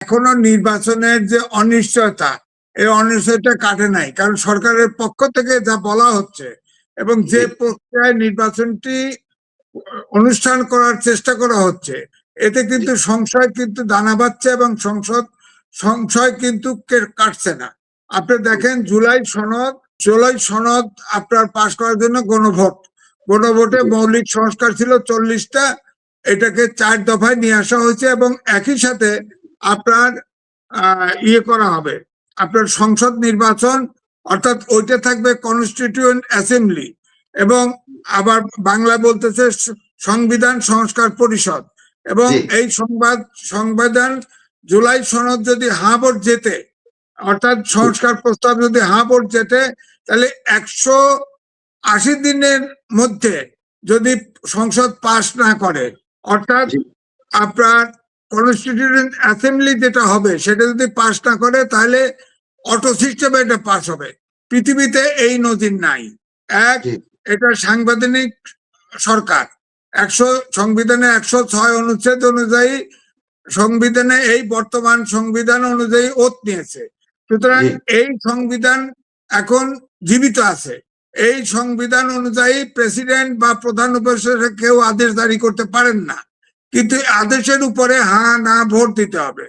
এখনো নির্বাচনের যে অনিশ্চয়তা, এই অনিশ্চয়তা কাটে নাই, কারণ সরকারের পক্ষ থেকে যা বলা হচ্ছে এবং যে প্রক্রিয়ায় নির্বাচনটি অনুষ্ঠান করার চেষ্টা করা হচ্ছে, এতে কিন্তু সংশয় কিন্তু দানা বাঁধছে এবং সংশয় কিন্তু কাটছে না। আপনি দেখেন জুলাই সনদ আপনার পাশ করার জন্য গণভোটে মৌলিক সংস্কার ছিল 40টা, এটাকে 4 দফায় নিয়ে আসা হয়েছে এবং একই সাথে আপনার করা হবে, আপনার সংসদ নির্বাচন, অর্থাৎ ওইটা থাকবে কনস্টিটিউয়েন্ট অ্যাসেম্বলি, এবং আবার বাংলা বলতেছে সংবিধান সংস্কার পরিষদ। এবং এই সংবিধান জুলাই সনদ যদি হাঁ ভোট জেতে, অর্থাৎ সংস্কার প্রস্তাব যদি হাঁ ভোট জেতে, তাহলে 180 দিনের মধ্যে যদি সংসদ পাস না করে, অর্থাৎ আপনার কনস্টিটিউয়েন্ট অ্যাসেম্বলি যেটা হবে সেটা যদি পাস না করে, তাহলে অটো সিস্টেমে এটা পাস হবে। পৃথিবীতে এই নজির নাই। এটা সাংবিধানিক সরকার, সংবিধানে 106 অনুচ্ছেদ অনুযায়ী সংবিধানে এই বর্তমান সংবিধান অনুযায়ী ওত নিয়েছে। সুতরাং এই সংবিধান এখন জীবিত আছে। এই সংবিধান অনুযায়ী প্রেসিডেন্ট বা প্রধান উপদেষ্টা কেউ আদেশ জারি করতে পারেন না, কিন্তু আদেশের উপরে হ্যাঁ না ভোট দিতে হবে।